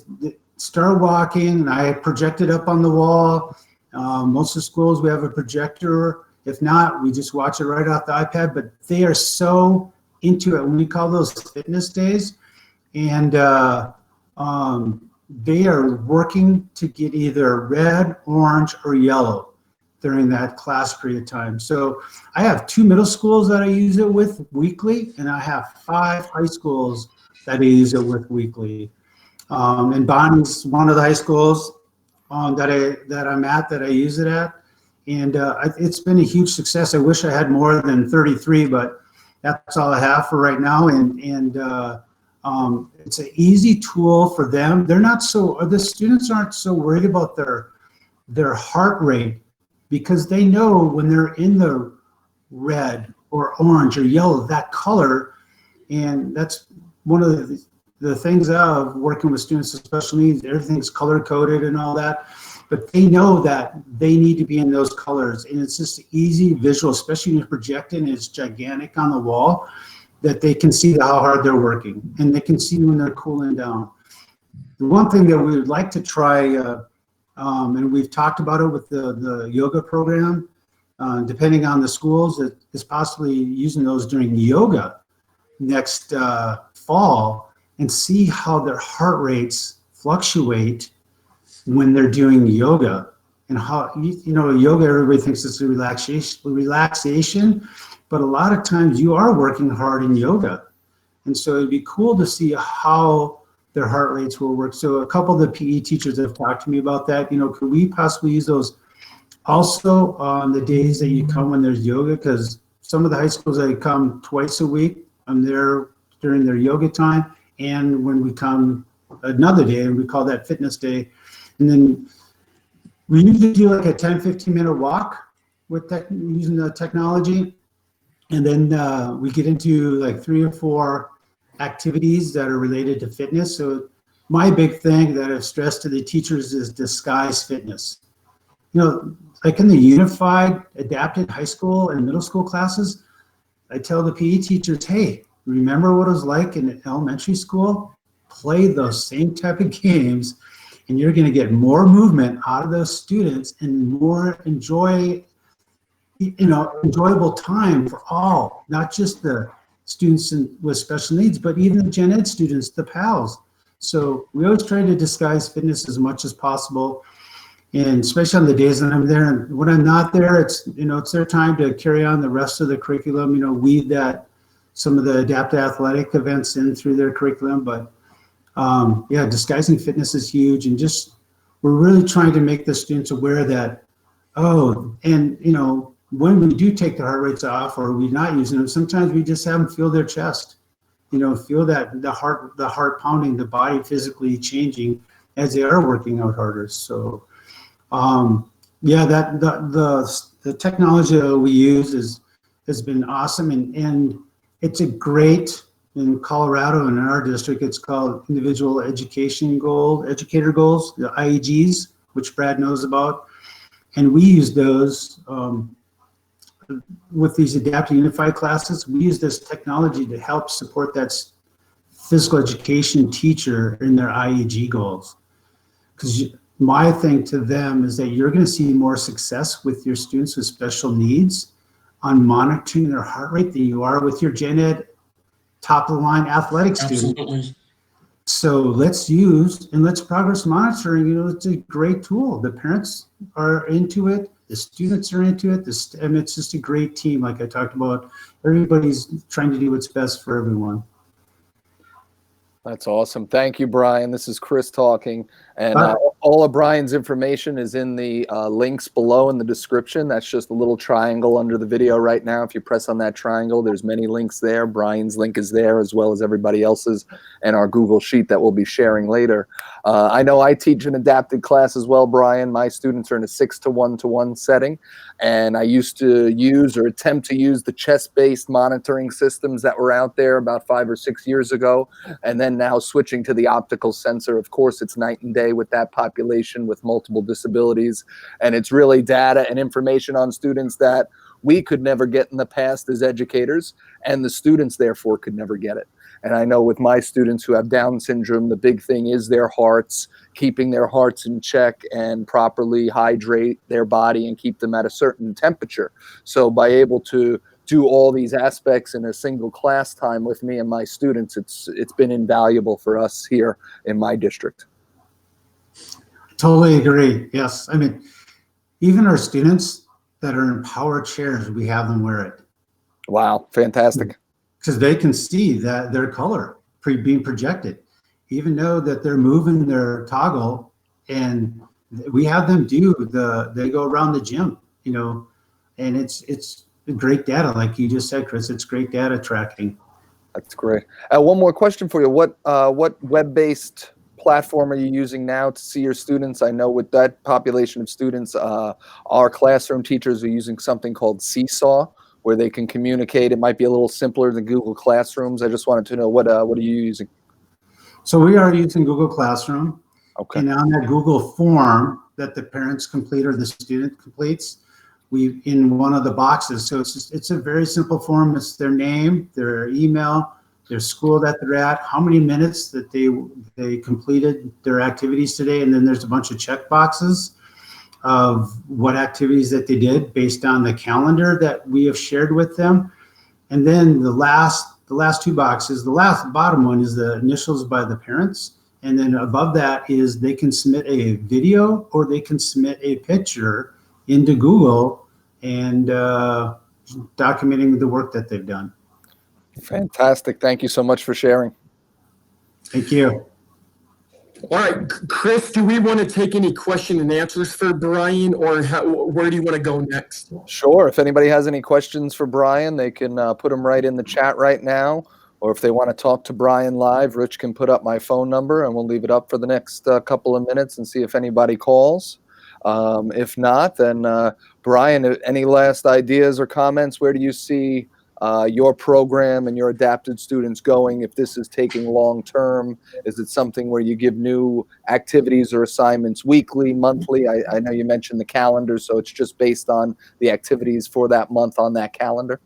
start walking, and I project it up on the wall. Most of the schools we have a projector. If not, we just watch it right off the iPad. But they are so into it. We call those fitness days, and they are working to get either red, orange, or yellow during that class period time. So I have 2 middle schools that I use it with weekly, and I have 5 high schools that I use it with weekly. And Bonnie's one of the high schools that I'm at, that I use it at. And it's been a huge success. I wish I had more than 33, but that's all I have for right now. And it's an easy tool for them. The students aren't so worried about their heart rate, because they know when they're in the red or orange or yellow, that color. And that's one of the things of working with students with special needs. Everything's color coded and all that, but they know that they need to be in those colors. And it's just easy visual, especially when you project it and it's gigantic on the wall, that they can see how hard they're working, and they can see when they're cooling down. The one thing that we would like to try, and we've talked about it with the yoga program, depending on the schools, is possibly using those during yoga next fall, and see how their heart rates fluctuate when they're doing yoga. And how, yoga, everybody thinks it's a relaxation, but a lot of times you are working hard in yoga. And so it'd be cool to see how their heart rates will work. So a couple of the PE teachers have talked to me about that. Could we possibly use those also on the days that you come when there's yoga? Because some of the high schools, they come twice a week. I'm there during their yoga time, and when we come another day, and we call that fitness day. And then we usually do like a 10-15 minute walk with using the technology. And then we get into like 3 or 4 activities that are related to fitness. So my big thing that I've stressed to the teachers is disguise fitness. Like in the unified adapted high school and middle school classes, I tell the PE teachers, hey, remember what it was like in elementary school? Play those same type of games, and you're going to get more movement out of those students and more enjoyable time for all, not just the students with special needs, but even the gen ed students, the PALs. So we always try to disguise fitness as much as possible, and especially on the days that I'm there. And when I'm not there, it's their time to carry on the rest of the curriculum. Weave that some of the adaptive athletic events in through their curriculum. But disguising fitness is huge, and just we're really trying to make the students aware that when we do take the heart rates off, or we're not using them, sometimes we just have them feel their chest, feel that the heart pounding, the body physically changing as they are working out harder. So, that the technology that we use has been awesome, and it's a great, in Colorado and in our district, it's called Individual Educator Goals, the IEGs, which Brad knows about, and we use those. With these adaptive unified classes, we use this technology to help support that physical education teacher in their IEG goals. Because my thing to them is that you're going to see more success with your students with special needs on monitoring their heart rate than you are with your gen ed top of the line athletic students. Absolutely. So let's progress monitoring. It's a great tool. The parents are into it. The students are into it. It's just a great team. Like I talked about, everybody's trying to do what's best for everyone. That's awesome. Thank you, Brian. This is Chris talking. And all of Brian's information is in the links below in the description. That's just a little triangle under the video right now. If you press on that triangle, there's many links there. Brian's link is there, as well as everybody else's, and our Google Sheet that we'll be sharing later. I know I teach an adapted class as well, Brian. My students are in a 6-to-1 setting, and I used to use or attempt to use the chest-based monitoring systems that were out there about 5 or 6 years ago, and then now switching to the optical sensor. Of course, it's night and day with that population with multiple disabilities, and it's really data and information on students that we could never get in the past as educators, and the students therefore could never get it. And I know with my students who have Down syndrome, the big thing is their hearts, keeping their hearts in check and properly hydrate their body and keep them at a certain temperature. So by able to do all these aspects in a single class time with me and my students, it's been invaluable for us here in my district. Totally agree. Yes. I mean, even our students that are in power chairs, we have them wear it. Wow, fantastic. Because they can see that their color being projected, even though that they're moving their toggle, and we have them they go around the gym, you know, and it's great data. Like you just said, Chris, it's great data tracking. That's great. One more question for you. What web-based platform are you using now to see your students? I know with that population of students, our classroom teachers are using something called Seesaw, where they can communicate. It might be a little simpler than Google Classrooms. I just wanted to know what are you using? So we are using Google Classroom. Okay. And on that Google form that the parents complete or the student completes, we in one of the boxes. So it's a very simple form. It's their name, their email, their school that they're at, how many minutes that they completed their activities today, and then there's a bunch of check boxes of what activities that they did based on the calendar that we have shared with them. And then the last two boxes, the bottom one is the initials by the parents. And then above that is they can submit a video or they can submit a picture into Google and documenting the work that they've done. Fantastic. Thank you so much for sharing. Thank you. All right, Chris, do we want to take any question and answers for Brian, or where do you want to go next? Sure. If anybody has any questions for Brian, they can put them right in the chat right now. Or if they want to talk to Brian live, Rich can put up my phone number and we'll leave it up for the next couple of minutes and see if anybody calls. If not, then Brian, any last ideas or comments? Where do you see your program and your adapted students going if this is taking long term? Is it something where you give new activities or assignments weekly, monthly? I know you mentioned the calendar, so it's just based on the activities for that month on that calendar?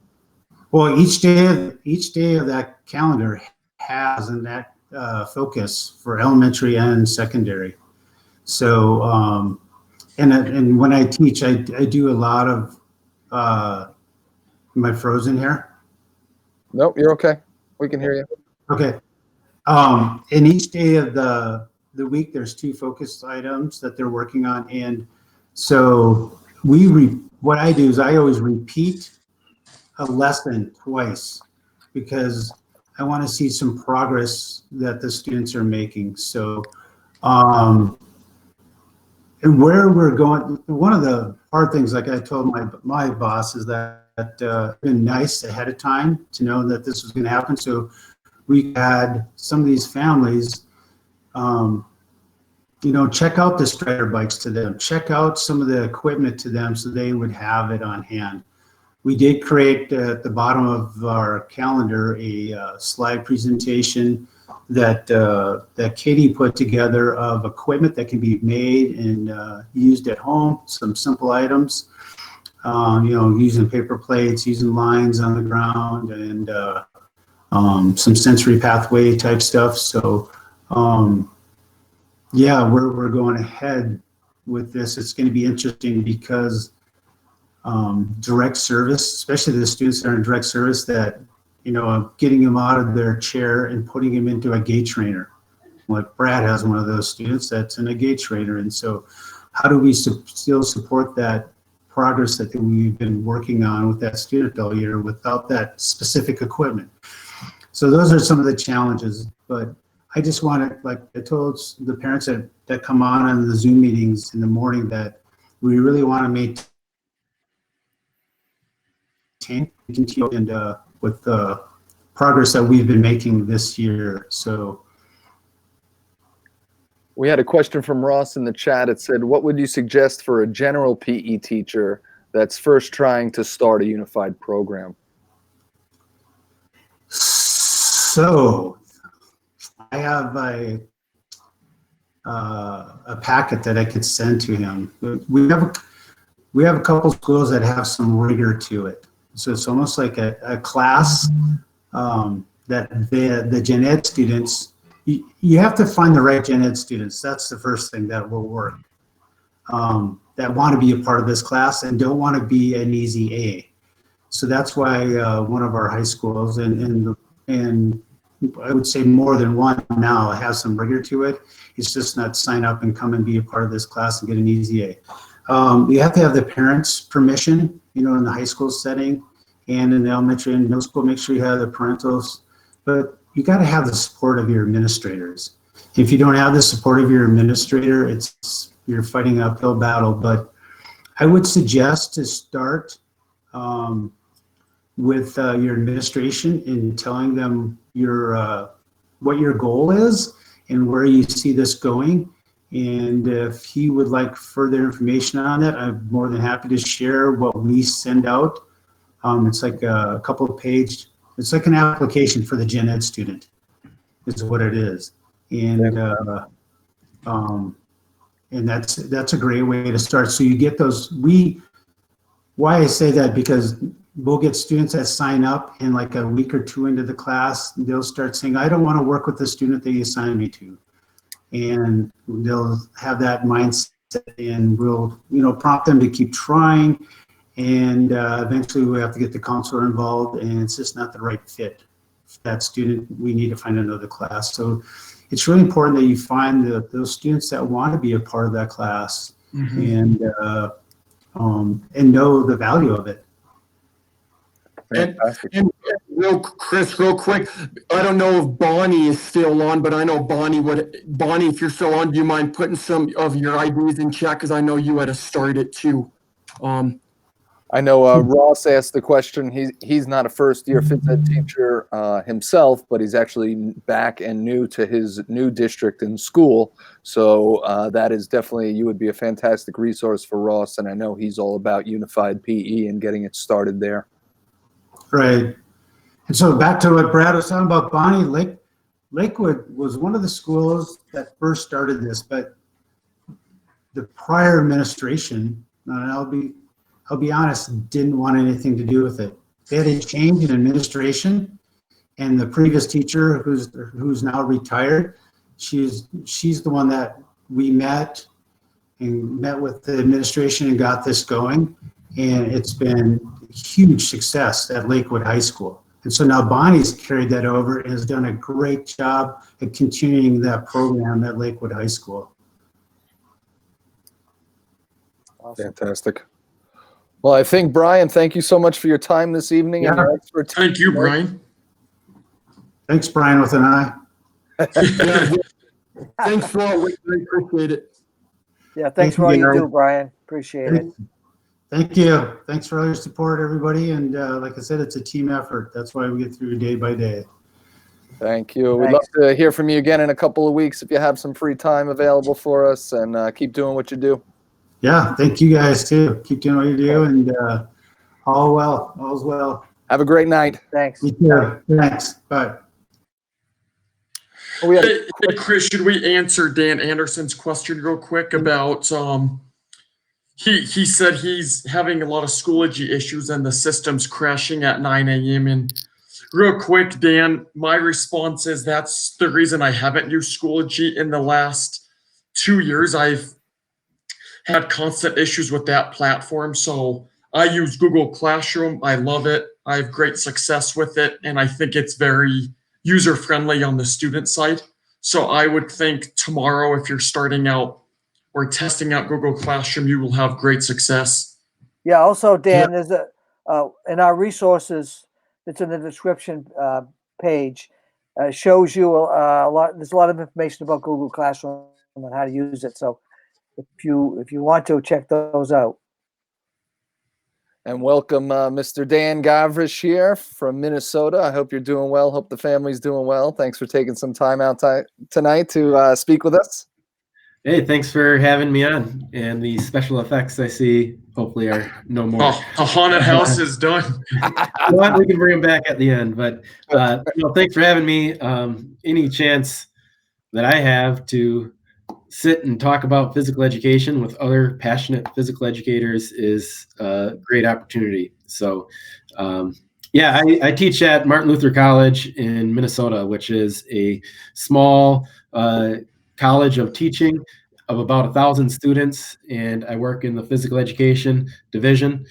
Well, each day of that calendar has that focus for elementary and secondary. So, and when I teach, I do a lot of am I frozen here? Nope, you're okay. We can hear you. Okay. And each day of the week, there's 2 focus items that they're working on. And so what I do is I always repeat a lesson twice because I want to see some progress that the students are making. So, and where we're going, one of the hard things, like I told my boss, is that it's been nice ahead of time to know that this was going to happen. So we had some of these families, check out the Strider bikes to them, check out some of the equipment to them so they would have it on hand. We did create at the bottom of our calendar a slide presentation that Katie put together of equipment that can be made and used at home, some simple items. Using paper plates, using lines on the ground, and some sensory pathway type stuff. So, we're going ahead with this. It's going to be interesting because direct service, especially the students that are in direct service, that getting them out of their chair and putting them into a gait trainer. Like Brad has one of those students that's in a gait trainer, and so how do we still support that progress that we've been working on with that student all year without that specific equipment? So those are some of the challenges, but I just wanted, like I told the parents that come on the Zoom meetings in the morning, that we really want to maintain and with the progress that we've been making this year. So We had a question from Ross in the chat. It said, what would you suggest for a general PE teacher that's first trying to start a unified program? So I have a packet that I could send to him. We have a couple schools that have some rigor to it. So it's almost like a class that the gen ed students, you have to find the right gen ed students. That's the first thing that will work. That want to be a part of this class and don't want to be an easy A. So that's why one of our high schools and I would say more than one now has some rigor to it. It's just not sign up and come and be a part of this class and get an easy A. You have to have the parents' permission, in the high school setting and in the elementary and middle school. Make sure you have the parentals, but you got to have the support of your administrators. If you don't have the support of your administrator, you're fighting an uphill battle. But I would suggest to start with your administration in telling them what your goal is and where you see this going. And if he would like further information on it, I'm more than happy to share what we send out. It's like a couple of page, it's like an application for the gen ed student is what it is. And that's a great way to start. So you get those, why I say that, because we'll get students that sign up and like a week or two into the class, they'll start saying, I don't want to work with the student that you assigned me to. And they'll have that mindset and we'll, prompt them to keep trying. And eventually we have to get the counselor involved and it's just not the right fit for that student. We need to find another class. So it's really important that you find those students that want to be a part of that class and know the value of it. And Chris, real quick, I don't know if Bonnie is still on, but I know Bonnie, if you're still on, do you mind putting some of your IDs in chat? Because I know you had to start it too. I know Ross asked the question. He's not a first-year phys ed teacher himself, but he's actually back and new to his new district in school. So that is definitely, you would be a fantastic resource for Ross. And I know he's all about unified PE and getting it started there. Right. And so back to what Brad was talking about, Bonnie, Lakewood was one of the schools that first started this, but the prior administration, and I'll be honest, didn't want anything to do with it. They had a change in administration, and the previous teacher, who's now retired, she's the one that we met with the administration and got this going, and it's been a huge success at Lakewood High School. And so now Bonnie's carried that over and has done a great job at continuing that program at Lakewood High School. Awesome. Fantastic. Well, I think, Brian, thank you so much for your time this evening and your expertise. Thank you, Brian. Thanks, Brian, with an I. Thanks for all. We appreciate it. Yeah, thanks for all you do, Brian. Appreciate it. Thank you. Thanks for all your support, everybody. And like I said, it's a team effort. That's why we get through day by day. Thank you. We'd love to hear from you again in a couple of weeks if you have some free time available for us, and keep doing what you do. Yeah, thank you guys too. Keep doing what you do, and all's well. Have a great night. Thanks. You too. Thanks. Bye. Hey, Chris, should we answer Dan Anderson's question real quick about he said he's having a lot of Schoology issues and the system's crashing at 9 a.m. And real quick, Dan, my response is that's the reason I haven't used Schoology in the last 2 years. I've had constant issues with that platform. So I use Google Classroom. I love it. I have great success with it. And I think it's very user-friendly on the student side. So I would think tomorrow, if you're starting out or testing out Google Classroom, you will have great success. Yeah. Also, Dan, there's in our resources, it's in the description page, shows you a lot. There's a lot of information about Google Classroom and how to use it. So if you want to, check those out. And welcome, Mr. Dan Gavrish here from Minnesota. I hope you're doing well. Hope the family's doing well. Thanks for taking some time out tonight to speak with us. Hey, thanks for having me on. And the special effects I see hopefully are no more. Oh, the haunted house is done. Well, we can bring them back at the end, but thanks for having me. Any chance that I have to sit and talk about physical education with other passionate physical educators is a great opportunity. So, yeah, I teach at Martin Luther College in Minnesota, which is a small college of teaching of about 1,000 students, and I work in the physical education division.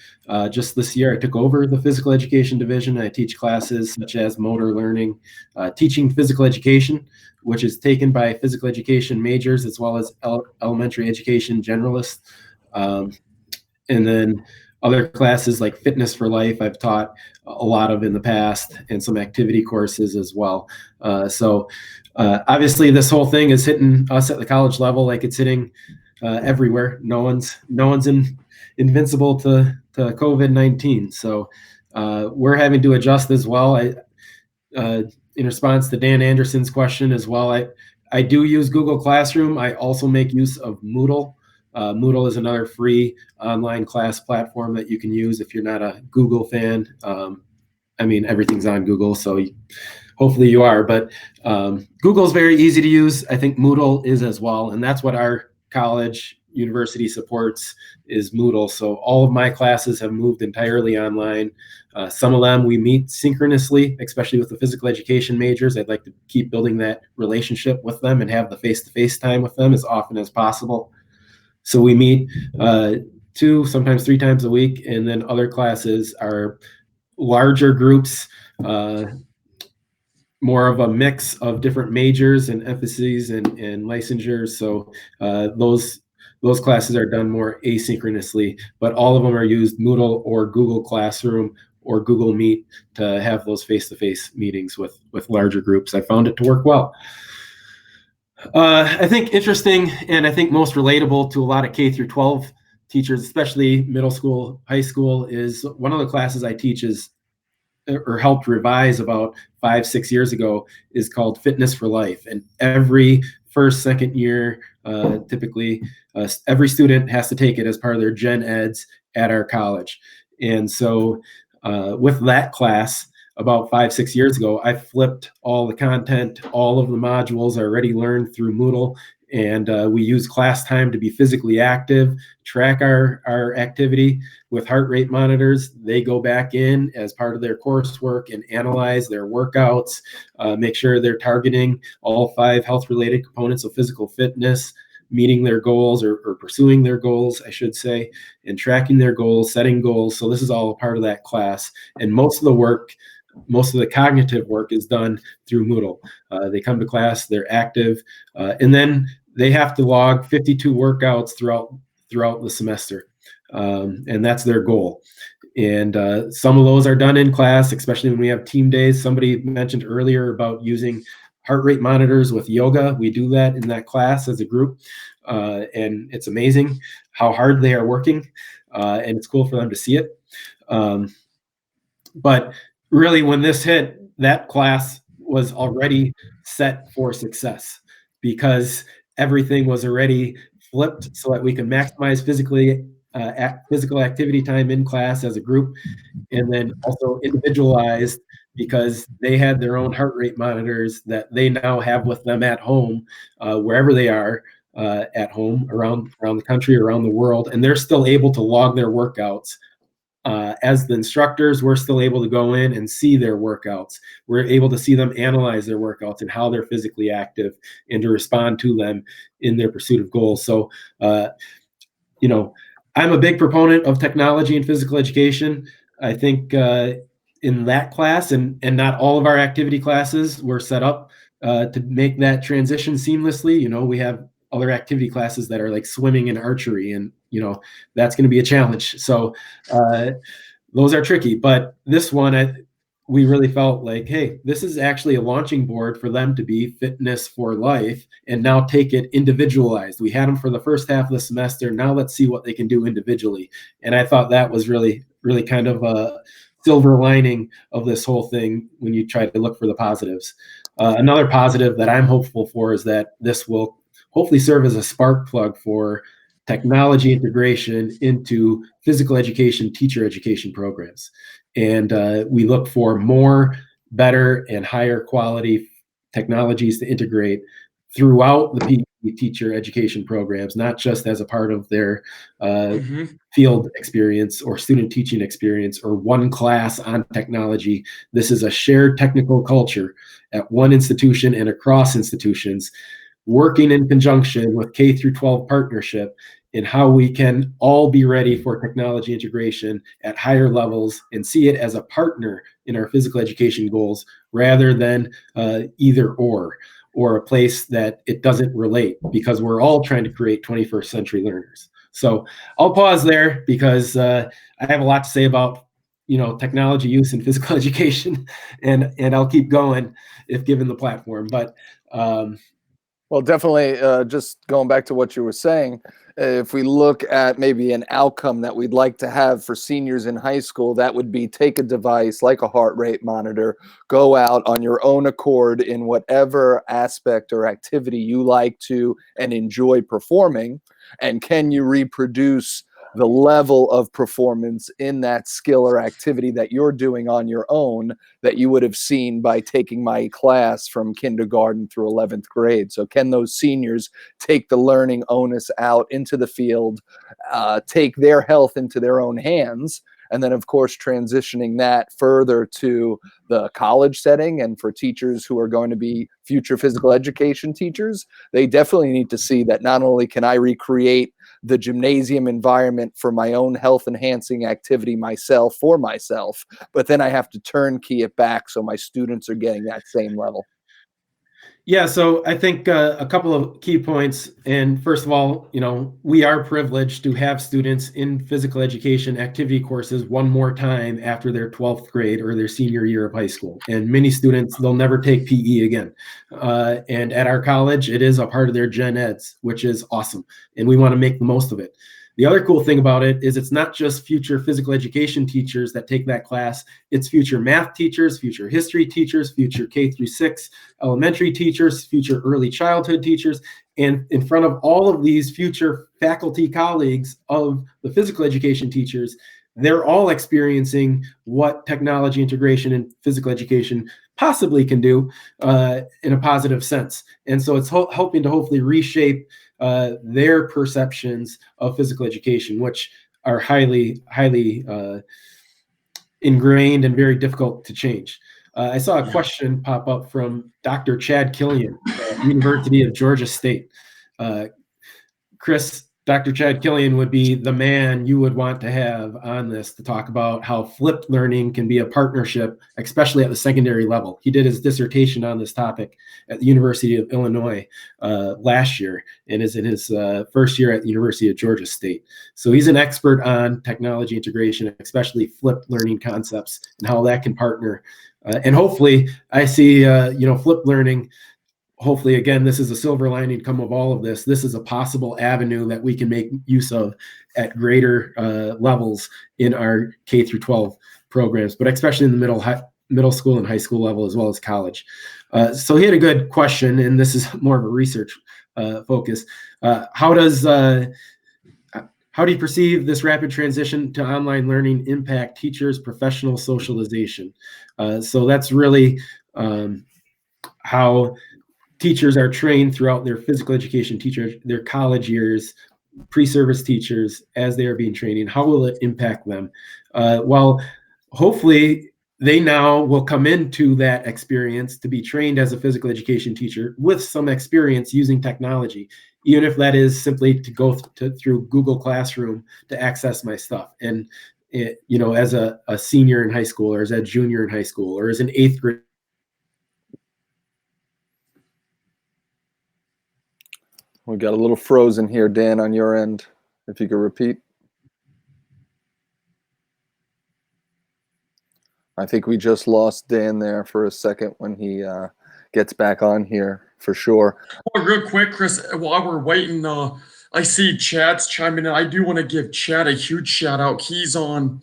Just this year, I took over the physical education division. I teach classes such as motor learning, teaching physical education, which is taken by physical education majors as well as elementary education generalists. And then other classes like Fitness for Life, I've taught a lot of in the past, and some activity courses as well. Obviously, this whole thing is hitting us at the college level like it's hitting everywhere. No one's invincible to COVID-19. So we're having to adjust as well. In response to Dan Anderson's question as well, I do use Google Classroom. I also make use of Moodle. Moodle is another free online class platform that you can use if you're not a Google fan. I mean, everything's on Google, so hopefully you are. But Google is very easy to use. I think Moodle is as well, and that's what our college university supports is Moodle. So all of my classes have moved entirely online. Some of them we meet synchronously, especially with the physical education majors. I'd like to keep building that relationship with them and have the face-to-face time with them as often as possible. So we meet 2, sometimes 3 times a week, and then other classes are larger groups, more of a mix of different majors and emphases and licensures. So those classes are done more asynchronously, but all of them are used Moodle or Google Classroom or Google Meet to have those face-to-face meetings with larger groups. I found it to work well. I think interesting, and I think most relatable to a lot of K through 12 teachers, especially middle school, high school, is one of the classes I teach is, or helped revise about 5-6 years ago, is called Fitness for Life. And every first, second year, typically, every student has to take it as part of their gen eds at our college. And so with that class, about 5-6 years ago, I flipped all the content. All of the modules are already learned through Moodle, and we use class time to be physically active, track our activity with heart rate monitors. They go back in as part of their coursework and analyze their workouts, make sure they're targeting all 5 health-related components of physical fitness, meeting their goals or pursuing their goals, I should say, and tracking their goals, setting goals. So this is all a part of that class. And most of the cognitive work is done through Moodle. They come to class, they're active, and then they have to log 52 workouts throughout the semester. And that's their goal. And some of those are done in class, especially when we have team days. Somebody mentioned earlier about using heart rate monitors with yoga. We do that in that class as a group. And it's amazing how hard they are working. And it's cool for them to see it. But really, when this hit, that class was already set for success because everything was already flipped so that we can maximize physical activity time in class as a group, and then also individualized because they had their own heart rate monitors that they now have with them at home, wherever they are at home around the country, around the world, and they're still able to log their workouts. As the instructors, we're still able to go in and see their workouts. We're able to see them analyze their workouts and how they're physically active and to respond to them in their pursuit of goals. So, I'm a big proponent of technology in physical education. I think in that class and not all of our activity classes were set up to make that transition seamlessly. We have other activity classes that are like swimming and archery, and that's going to be a challenge. So those are tricky, but this one, we really felt like, hey, this is actually a launching board for them to be Fitness for Life and now take it individualized. We had them for the first half of the semester. Now let's see what they can do individually. And I thought that was really, really kind of a silver lining of this whole thing when you try to look for the positives. Another positive that I'm hopeful for is that this will hopefully serve as a spark plug for technology integration into physical education, teacher education programs. And we look for more, better, and higher quality technologies to integrate throughout the PE teacher education programs, not just as a part of their field experience or student teaching experience or one class on technology. This is a shared technical culture at one institution and across institutions, working in conjunction with K through 12 partnership in how we can all be ready for technology integration at higher levels and see it as a partner in our physical education goals rather than either or a place that it doesn't relate, because we're all trying to create 21st century learners. So I'll pause there because I have a lot to say about technology use in physical education, and I'll keep going if given the platform. But well, definitely, just going back to what you were saying, if we look at maybe an outcome that we'd like to have for seniors in high school, that would be take a device like a heart rate monitor, go out on your own accord in whatever aspect or activity you like to and enjoy performing, and can you reproduce the level of performance in that skill or activity that you're doing on your own that you would have seen by taking my class from kindergarten through 11th grade. So can those seniors take the learning onus out into the field, take their health into their own hands, and then, of course, transitioning that further to the college setting and for teachers who are going to be future physical education teachers, they definitely need to see that not only can I recreate the gymnasium environment for my own health enhancing activity myself, but then I have to turnkey it back so my students are getting that same level. Yeah, so I think a couple of key points. And first of all, we are privileged to have students in physical education activity courses one more time after their 12th grade or their senior year of high school. And many students, they'll never take PE again. And at our college, it is a part of their gen eds, which is awesome. And we want to make the most of it. The other cool thing about it is it's not just future physical education teachers that take that class. It's future math teachers, future history teachers, future K through 6 elementary teachers, future early childhood teachers. And in front of all of these future faculty colleagues of the physical education teachers, they're all experiencing what technology integration and physical education possibly can do in a positive sense. And so it's hoping to hopefully reshape their perceptions of physical education, which are highly ingrained and very difficult to change. I saw a question pop up from Dr. Chad Killian, University of Georgia State. Chris, Dr. Chad Killian would be the man you would want to have on this to talk about how flipped learning can be a partnership, especially at the secondary level. He did his dissertation on this topic at the University of Illinois last year and is in his first year at the University of Georgia State. So he's an expert on technology integration, especially flipped learning concepts and how that can partner. And hopefully I see, flipped learning. Hopefully, again, this is a silver lining come of all of this. This is a possible avenue that we can make use of at greater levels in our K through 12 programs, but especially in the middle school and high school level, as well as college. So he had a good question, and this is more of a research focus. How do you perceive this rapid transition to online learning impact teachers' professional socialization? So that's really how teachers are trained throughout their physical education their college years, pre-service teachers, as they are being trained, and how will it impact them? Well, hopefully they now will come into that experience to be trained as a physical education teacher with some experience using technology, even if that is simply to go through Google Classroom to access my stuff. And, as a senior in high school, or as a junior in high school, or as an 8th grade. We got a little frozen here, Dan, on your end. If you could repeat. I think we just lost Dan there for a second when he gets back on here, for sure. Oh, real quick, Chris, while we're waiting, I see Chad's chiming in. I do want to give Chad a huge shout out. He's on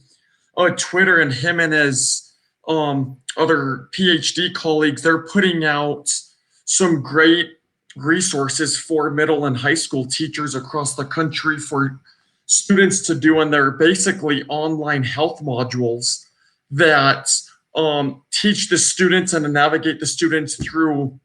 Twitter, and him and his other PhD colleagues, they're putting out some great resources for middle and high school teachers across the country for students to do, and they're basically online health modules that teach the students and navigate the students through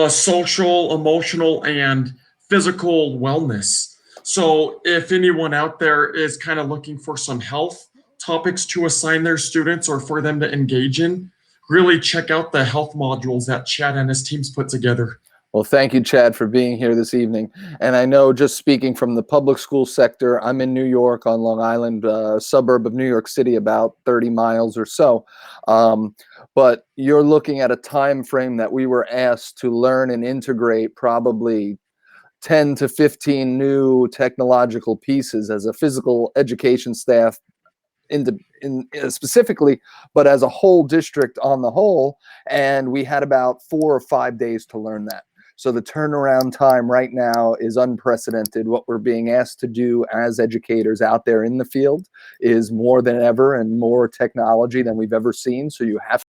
social, emotional, and physical wellness. So if anyone out there is kind of looking for some health topics to assign their students or for them to engage in, really check out the health modules that Chad and his teams put together. Well, thank you, Chad, for being here this evening. And I know, just speaking from the public school sector, I'm in New York on Long Island, a suburb of New York City, about 30 miles or so. But you're looking at a time frame that we were asked to learn and integrate probably 10 to 15 new technological pieces as a physical education staff specifically, but as a whole district on the whole. And we had about 4 or 5 days to learn that. So the turnaround time right now is unprecedented. What we're being asked to do as educators out there in the field is more than ever and more technology than we've ever seen. So you have